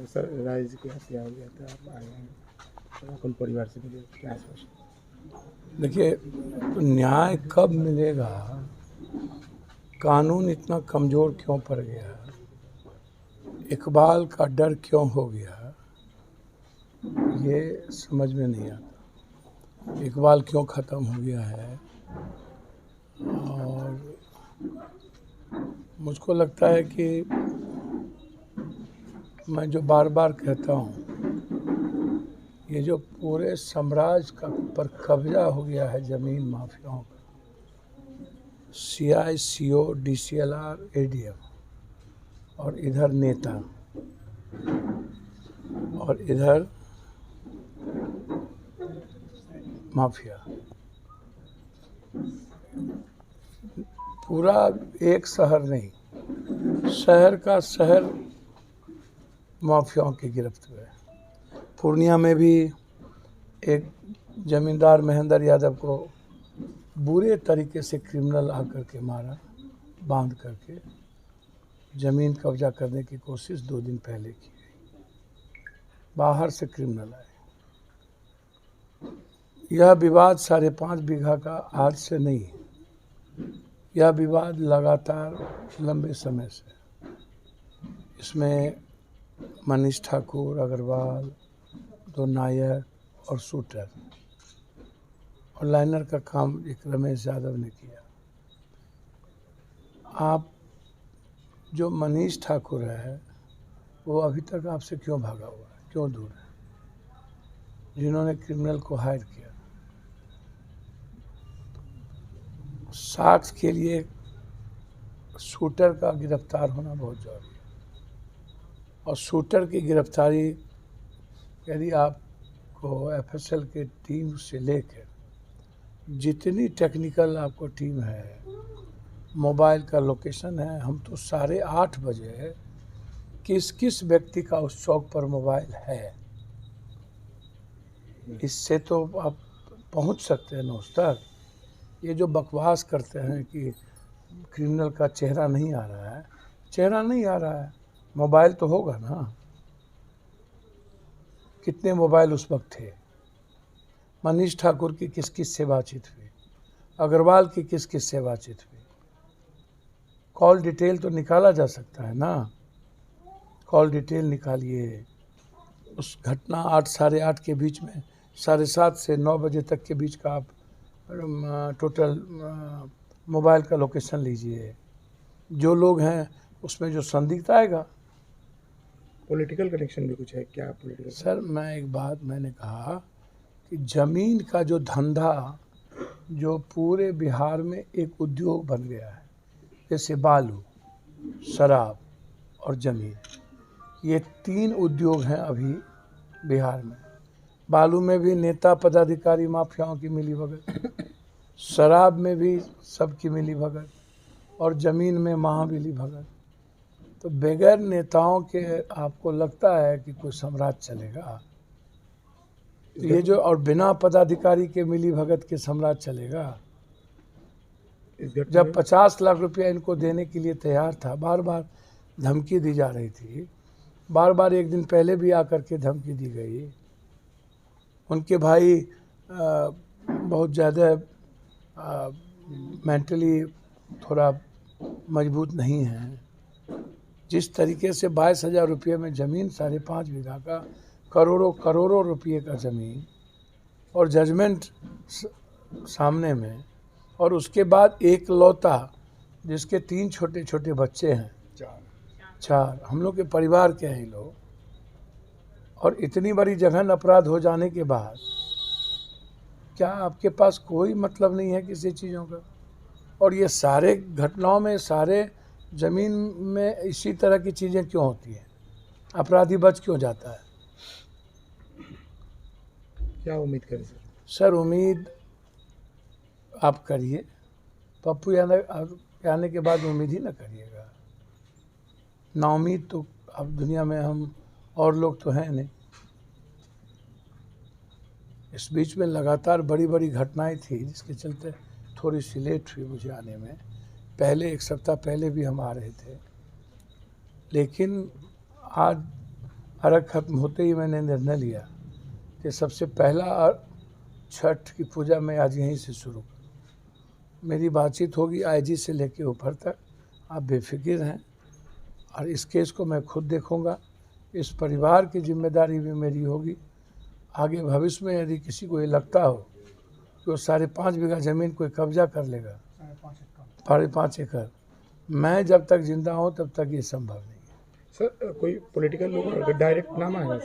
Sir Rai ji की हत्या हो गया था, आप आए हैं तो अपन परिवार से मिले, क्या आश्वासन? देखिए, न्याय कब मिलेगा, कानून इतना कमज़ोर क्यों पड़ गया, इकबाल का डर क्यों हो गया, ये समझ में नहीं आता। इकबाल क्यों ख़त्म हो गया है, और मुझको लगता है कि मैं जो बार बार कहता हूँ, ये जो पूरे साम्राज्य का पर कब्जा हो गया है ज़मीन माफियाओं का, CI CO DCLR ADM, और इधर नेता, और इधर माफिया, पूरा एक शहर नहीं, शहर का शहर माफियाओं की गिरफ्त में है। पूर्णिया में भी एक जमींदार महेंद्र यादव को बुरे तरीके से क्रिमिनल आकर के मारा, बांध करके ज़मीन कब्जा करने की कोशिश 2 दिन पहले की गई, बाहर से क्रिमिनल आए। यह विवाद 5.5 बीघा का आज से नहीं है, यह विवाद लगातार लंबे समय से, इसमें मनीष ठाकुर, अग्रवाल, 2 नायर और शूटर और लाइनर का काम एक रमेश यादव ने किया। आप जो मनीष ठाकुर है वो अभी तक आपसे क्यों भागा हुआ है, क्यों दूर है? जिन्होंने क्रिमिनल को हायर किया, साक्ष्य के लिए शूटर का गिरफ्तार होना बहुत जरूरी है, और शूटर की गिरफ्तारी यदि आपको FSL की टीम से लेकर जितनी टेक्निकल आपको टीम है, मोबाइल का लोकेशन है, हम तो 8:30 बजे किस किस व्यक्ति का उस चौक पर मोबाइल है, इससे तो आप पहुंच सकते हैं ना उस तक। ये जो बकवास करते हैं कि क्रिमिनल का चेहरा नहीं आ रहा है, चेहरा नहीं आ रहा है, मोबाइल तो होगा ना। कितने मोबाइल उस वक्त थे? मनीष ठाकुर की किस किस से बातचीत हुई, अग्रवाल की किस किस से बातचीत हुई? कॉल डिटेल तो निकाला जा सकता है ना, कॉल डिटेल निकालिए। उस घटना 8 साढ़े 8 के बीच में 7:30 से 9 बजे तक के बीच का आप टोटल मोबाइल का लोकेशन लीजिए। जो लोग हैं उसमें जो संदिग्ध आएगा। पॉलिटिकल कनेक्शन भी कुछ है क्या? पॉलिटिकल सर, मैं एक बात मैंने कहा कि ज़मीन का जो धंधा जो पूरे बिहार में एक उद्योग बन गया है, जैसे बालू, शराब और ज़मीन, ये 3 उद्योग हैं अभी बिहार में। बालू में भी नेता पदाधिकारी माफियाओं की मिलीभगत, शराब में भी सबकी मिलीभगत, और ज़मीन में महामिलीभगत। तो बगैर नेताओं के आपको लगता है कि कोई साम्राज्य चलेगा? ये जो, और बिना पदाधिकारी के मिलीभगत के साम्राज्य चलेगा? जब 50 लाख रुपया इनको देने के लिए तैयार था, बार बार धमकी दी जा रही थी, बार बार एक दिन पहले भी आकर के धमकी दी गई। उनके भाई बहुत ज़्यादा मेंटली थोड़ा मजबूत नहीं हैं। जिस तरीके से 22,000 रुपये में ज़मीन, 5.5 बीघा का, करोड़ों रुपये का ज़मीन, और जजमेंट सामने में, और उसके बाद एक लौता जिसके 3 छोटे छोटे बच्चे हैं, 4 हम लोग के परिवार के हैं लोग, और इतनी बड़ी जघन्य अपराध हो जाने के बाद क्या आपके पास कोई मतलब नहीं है किसी चीज़ों का? और ये सारे घटनाओं में, सारे ज़मीन में इसी तरह की चीज़ें क्यों होती हैं? अपराधी बच क्यों जाता है? क्या उम्मीद करें सर? सर, उम्मीद आप करिए, पप्पू यादव के आने के बाद उम्मीद ही ना करिएगा। नाउम्मीद तो अब दुनिया में हम और लोग तो हैं नहीं। इस बीच में लगातार बड़ी बड़ी घटनाएं थी जिसके चलते थोड़ी सी लेट हुई मुझे आने में। पहले 1 सप्ताह पहले भी हम आ रहे थे, लेकिन आज अर्घ खत्म होते ही मैंने निर्णय लिया कि सबसे पहला छठ की पूजा मैं आज यहीं से शुरू करूँ। मेरी बातचीत होगी आईजी से लेके ऊपर तक, आप बेफिक्र हैं, और इस केस को मैं खुद देखूंगा। इस परिवार की जिम्मेदारी भी मेरी होगी। आगे भविष्य में यदि किसी को ये लगता हो कि वो 5.5 बीघा ज़मीन कोई कब्जा कर लेगा, 5.5 एकड़, मैं जब तक जिंदा हूँ तब तक ये संभव नहीं है। सर कोई पॉलिटिकल लोग डायरेक्ट नाम आएगा